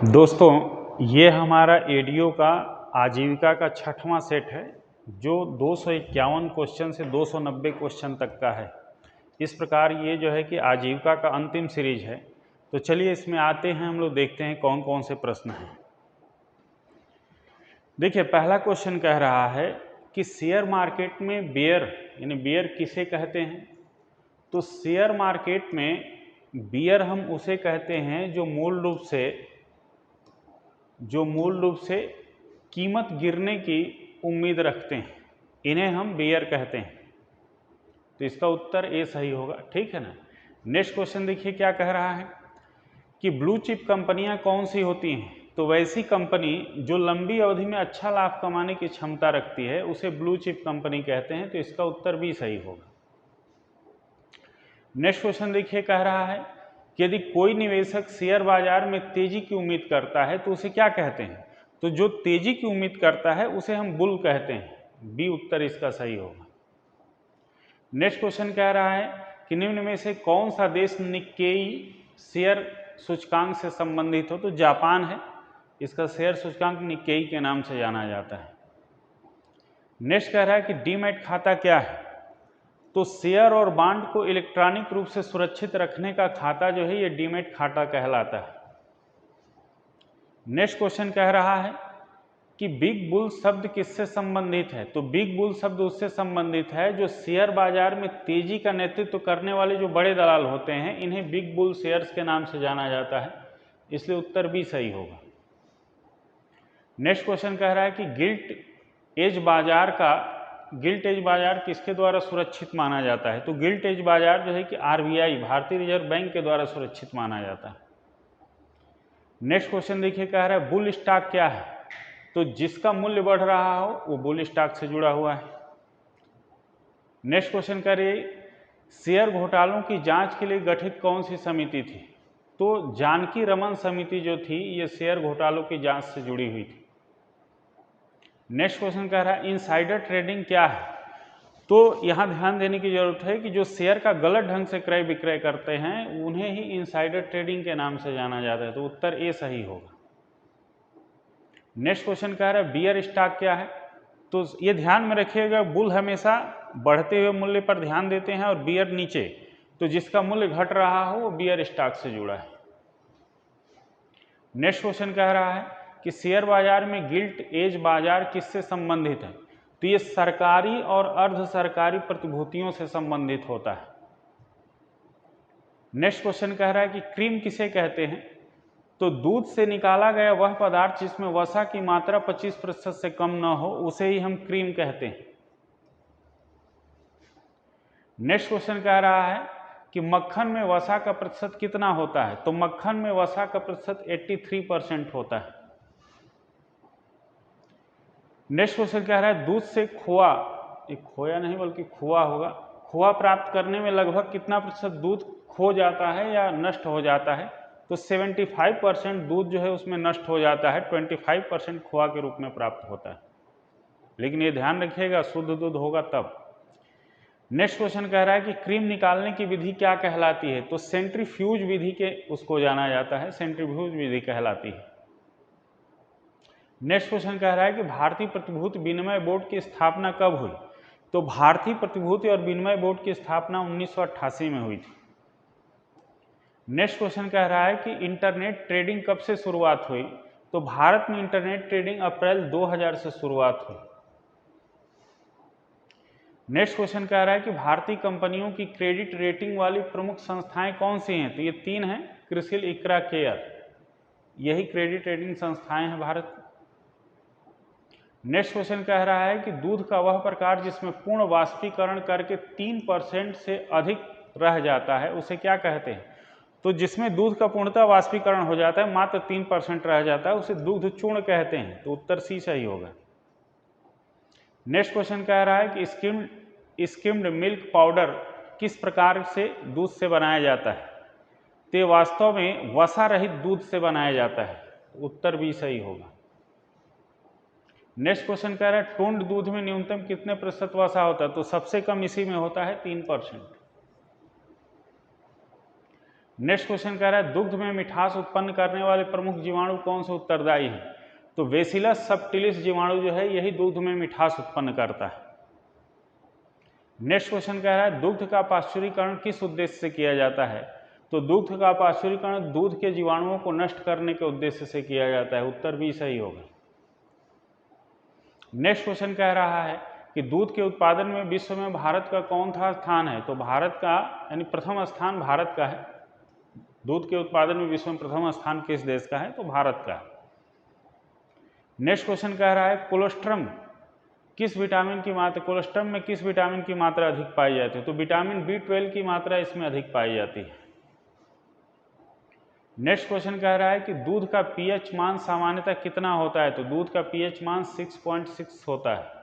दोस्तों, ये हमारा एडीओ का आजीविका का 6वां सेट है जो 251 क्वेश्चन से 290 क्वेश्चन तक का है। इस प्रकार ये जो है कि आजीविका का अंतिम सीरीज है। तो चलिए इसमें आते हैं, हम लोग देखते हैं कौन कौन से प्रश्न हैं। देखिए, पहला क्वेश्चन कह रहा है कि शेयर मार्केट में बेयर यानी बेयर किसे कहते हैं। तो शेयर मार्केट में बेयर हम उसे कहते हैं जो मूल रूप से कीमत गिरने की उम्मीद रखते हैं, इन्हें हम बेयर कहते हैं। तो इसका उत्तर ए सही होगा, ठीक है ना। नेक्स्ट क्वेश्चन देखिए क्या कह रहा है कि ब्लू चिप कंपनियां कौन सी होती हैं। तो वैसी कंपनी जो लंबी अवधि में अच्छा लाभ कमाने की क्षमता रखती है उसे ब्लू चिप कंपनी कहते हैं। तो इसका उत्तर भी सही होगा। नेक्स्ट क्वेश्चन देखिए कह रहा है कि यदि कोई निवेशक शेयर बाजार में तेजी की उम्मीद करता है तो उसे क्या कहते हैं। तो जो तेजी की उम्मीद करता है उसे हम बुल कहते हैं। बी उत्तर इसका सही होगा। नेक्स्ट क्वेश्चन कह रहा है कि निम्न में से कौन सा देश निक्केई शेयर सूचकांक से संबंधित हो। तो जापान है, इसका शेयर सूचकांक निक्केई के नाम से जाना जाता है। नेक्स्ट कह रहा है कि डीमैट खाता क्या है। तो शेयर और बांड को इलेक्ट्रॉनिक रूप से सुरक्षित रखने का खाता जो है ये डीमैट खाता कहलाता है। नेक्स्ट क्वेश्चन कह रहा है कि बिग बुल शब्द किससे संबंधित है। तो बिग बुल शब्द उससे संबंधित है जो शेयर बाजार में तेजी का नेतृत्व करने वाले जो बड़े दलाल होते हैं, इन्हें बिग बुल शेयर्स के नाम से जाना जाता है। इसलिए उत्तर भी सही होगा। नेक्स्ट क्वेश्चन कह रहा है कि गिल्ट एज बाजार किसके द्वारा सुरक्षित माना जाता है। तो गिल्ट एज बाजार जो है कि आरबीआई भारतीय रिजर्व बैंक के द्वारा सुरक्षित माना जाता है। नेक्स्ट क्वेश्चन देखिए कह रहा है बुल स्टॉक क्या है। तो जिसका मूल्य बढ़ रहा हो वो बुल स्टॉक से जुड़ा हुआ है। नेक्स्ट क्वेश्चन कह रही शेयर घोटालों की जांच के लिए गठित कौन सी समिति थी। तो जानकी रमन समिति जो थी ये शेयर घोटालों की जांच से जुड़ी हुई थी। नेक्स्ट क्वेश्चन कह रहा है इनसाइडर ट्रेडिंग क्या है। तो यहाँ ध्यान देने की जरूरत है कि जो शेयर का गलत ढंग से क्रय विक्रय करते हैं उन्हें ही इनसाइडर ट्रेडिंग के नाम से जाना जाता है। तो उत्तर ए सही होगा। नेक्स्ट क्वेश्चन कह रहा है बियर स्टॉक क्या है। तो ये ध्यान में रखिएगा, बुल हमेशा बढ़ते हुए मूल्य पर ध्यान देते हैं और बियर नीचे। तो जिसका मूल्य घट रहा हो वो बियर स्टॉक से जुड़ा है। नेक्स्ट क्वेश्चन कह रहा है कि शेयर बाजार में गिल्ट एज बाजार किससे संबंधित है। तो ये सरकारी और अर्ध सरकारी प्रतिभूतियों से संबंधित होता है। नेक्स्ट क्वेश्चन कह रहा है कि क्रीम किसे कहते हैं। तो दूध से निकाला गया वह पदार्थ जिसमें वसा की मात्रा 25% से कम न हो उसे ही हम क्रीम कहते हैं। नेक्स्ट क्वेश्चन कह रहा है कि मक्खन में वसा का प्रतिशत कितना होता है। तो मक्खन में वसा का प्रतिशत 83% होता है। नेक्स्ट क्वेश्चन कह रहा है दूध से खोआ, खोया नहीं बल्कि खोआ होगा, खोआ प्राप्त करने में लगभग कितना प्रतिशत दूध खो जाता है या नष्ट हो जाता है। तो 75% दूध जो है उसमें नष्ट हो जाता है, 25% खोआ के रूप में प्राप्त होता है। लेकिन ये ध्यान रखिएगा शुद्ध दूध होगा तब। नेक्स्ट क्वेश्चन कह रहा है कि क्रीम निकालने की विधि क्या कहलाती है। तो सेंट्रीफ्यूज विधि के उसको जाना जाता है, सेंट्रीफ्यूज विधि कहलाती है। नेक्स्ट क्वेश्चन कह रहा है कि भारतीय प्रतिभूति विनिमय बोर्ड की स्थापना कब हुई। तो भारतीय प्रतिभूति और विनिमय बोर्ड की स्थापना 1988 में हुई थी। नेक्स्ट क्वेश्चन कह रहा है कि इंटरनेट ट्रेडिंग कब से शुरुआत हुई। तो भारत में इंटरनेट ट्रेडिंग अप्रैल 2000 से शुरुआत हुई। नेक्स्ट क्वेश्चन कह रहा है कि भारतीय कंपनियों की क्रेडिट रेटिंग वाली प्रमुख संस्थाएं कौन सी हैं। तो ये 3 हैं, क्रिसिल, इक्रा, केयर, यही क्रेडिट रेटिंग संस्थाएं हैं भारत। नेक्स्ट क्वेश्चन कह रहा है कि दूध का वह प्रकार जिसमें पूर्ण वाष्पीकरण करके 3% से अधिक रह जाता है उसे क्या कहते हैं। तो जिसमें दूध का पूर्णतः वाष्पीकरण हो जाता है, मात्र 3% रह जाता है, उसे दूध चूर्ण कहते हैं। तो उत्तर सी सही होगा। नेक्स्ट क्वेश्चन कह रहा है कि स्किम्ड मिल्क पाउडर किस प्रकार से दूध से बनाया जाता है। तो ये वास्तव में वसा रहित दूध से बनाया जाता है। उत्तर भी सही होगा। नेक्स्ट क्वेश्चन कह रहा है टोंड दूध में न्यूनतम कितने प्रतिशत वसा होता है। तो सबसे कम इसी में होता है 3%। नेक्स्ट क्वेश्चन कह रहा है दुग्ध में मिठास उत्पन्न करने वाले प्रमुख जीवाणु कौन से उत्तरदायी हैं? तो बेसिलस सबटिलिस जीवाणु जो है यही दुग्ध में मिठास उत्पन्न करता है। नेक्स्ट क्वेश्चन कह रहा है दुग्ध का पाश्चुरीकरण किस उद्देश्य से किया जाता है? तो दुग्ध का पाश्चुरीकरण दूध के जीवाणुओं को नष्ट करने के उद्देश्य से किया जाता है। उत्तर भी सही होगा। नेक्स्ट क्वेश्चन कह रहा है कि दूध के उत्पादन में विश्व में भारत का कौन सा स्थान है? तो भारत का यानी प्रथम स्थान भारत का है। दूध के उत्पादन में विश्व में प्रथम स्थान किस देश का है? तो भारत का है। नेक्स्ट क्वेश्चन कह रहा है कोलोस्ट्रम किस विटामिन की मात्रा, कोलोस्ट्रम में किस विटामिन की मात्रा अधिक पाई जाती है? तो विटामिन B12 की मात्रा इसमें अधिक पाई जाती है। नेक्स्ट क्वेश्चन कह रहा है कि दूध का pH मान सामान्यतः कितना होता है? तो दूध का pH मान 6.6 होता है।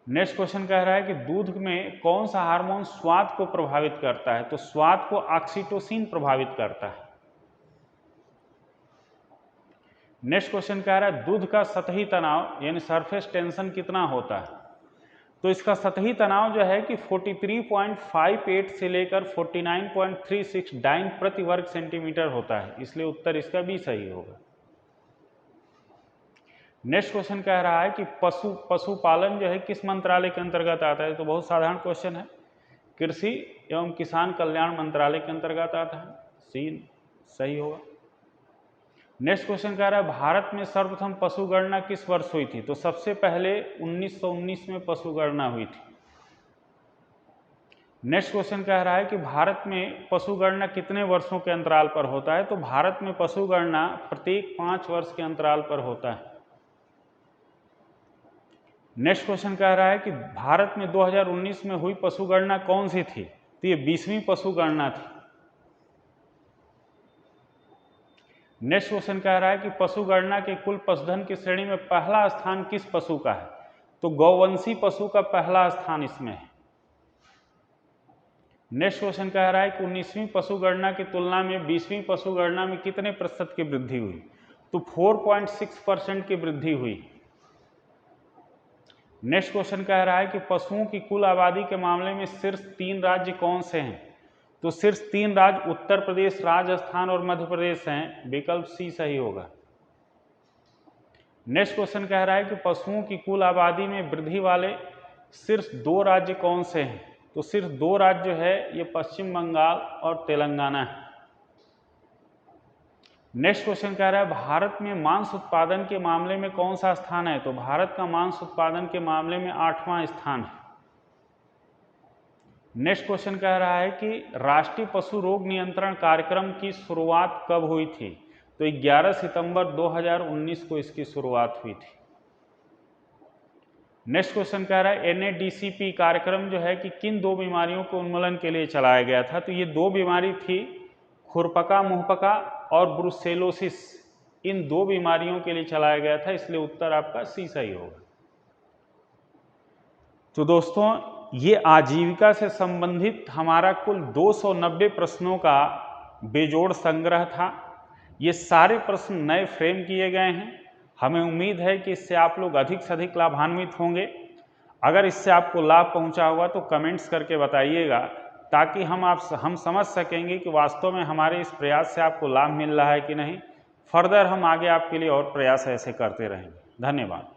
नेक्स्ट क्वेश्चन कह रहा है कि दूध में कौन सा हार्मोन स्वाद को प्रभावित करता है? तो स्वाद को ऑक्सीटोसिन प्रभावित करता है। नेक्स्ट क्वेश्चन कह रहा है दूध का सतही तनाव यानी सरफेस टेंशन कितना होता है? तो इसका सतही तनाव जो है कि 43.58 से लेकर 49.36 डाइन प्रति वर्ग सेंटीमीटर होता है, इसलिए उत्तर इसका भी सही होगा। नेक्स्ट क्वेश्चन कह रहा है कि पशुपालन जो है किस मंत्रालय के अंतर्गत आता है? तो बहुत साधारण क्वेश्चन है, कृषि एवं किसान कल्याण मंत्रालय के अंतर्गत आता है। सी सही होगा। नेक्स्ट क्वेश्चन कह रहा है भारत में सर्वप्रथम पशु गणना किस वर्ष हुई थी? तो सबसे पहले 1919 में पशु गणना हुई थी। नेक्स्ट क्वेश्चन कह रहा है कि भारत में पशु गणना कितने वर्षों के अंतराल पर होता है? तो भारत में पशु गणना प्रत्येक 5 वर्ष के अंतराल पर होता है। नेक्स्ट क्वेश्चन कह रहा है कि भारत में 2019 में हुई पशु गणना कौन सी थी? तो ये 20वीं पशु गणना थी। नेक्स्ट क्वेश्चन कह रहा है कि पशु गणना के कुल पशुधन की श्रेणी में पहला स्थान किस पशु का है? तो गौवंशी पशु का पहला स्थान इसमें है। नेक्स्ट क्वेश्चन कह रहा है कि 19वीं पशु गणना की तुलना में 20वीं पशु गणना में कितने प्रतिशत की वृद्धि हुई? तो 4.6% की वृद्धि हुई। नेक्स्ट क्वेश्चन कह रहा है कि पशुओं की कुल आबादी के मामले में शीर्ष 3 राज्य कौन से हैं? तो शीर्ष 3 राज्य उत्तर प्रदेश, राजस्थान और मध्य प्रदेश हैं। विकल्प सी सही होगा। नेक्स्ट क्वेश्चन कह रहा है कि पशुओं की कुल आबादी में वृद्धि वाले शीर्ष 2 राज्य कौन से हैं? तो शीर्ष 2 राज्य जो है ये पश्चिम बंगाल और तेलंगाना है। नेक्स्ट क्वेश्चन कह रहा है भारत में मांस उत्पादन के मामले में कौन सा स्थान है? तो भारत का मांस उत्पादन के मामले में 8वां स्थान है। नेक्स्ट क्वेश्चन कह रहा है कि राष्ट्रीय पशु रोग नियंत्रण कार्यक्रम की शुरुआत कब हुई थी? तो 11 सितंबर 2019 को इसकी शुरुआत हुई थी। नेक्स्ट क्वेश्चन कह रहा है NADCP कार्यक्रम जो है कि किन 2 बीमारियों के उन्मूलन के लिए चलाया गया था? तो ये 2 बीमारी थी खुरपका मुंहपका और ब्रुसेलोसिस। इन 2 बीमारियों के लिए चलाया गया था, इसलिए उत्तर आपका सी सही होगा। तो दोस्तों ये आजीविका से संबंधित हमारा कुल 290 प्रश्नों का बेजोड़ संग्रह था। ये सारे प्रश्न नए फ्रेम किए गए हैं। हमें उम्मीद है कि इससे आप लोग अधिक से अधिक लाभान्वित होंगे। अगर इससे आपको लाभ पहुंचा होगा तो कमेंट्स करके बताइएगा, ताकि हम समझ सकेंगे कि वास्तव में हमारे इस प्रयास से आपको लाभ मिल रहा है कि नहीं। फर्दर हम आगे आपके लिए और प्रयास ऐसे करते रहेंगे। धन्यवाद।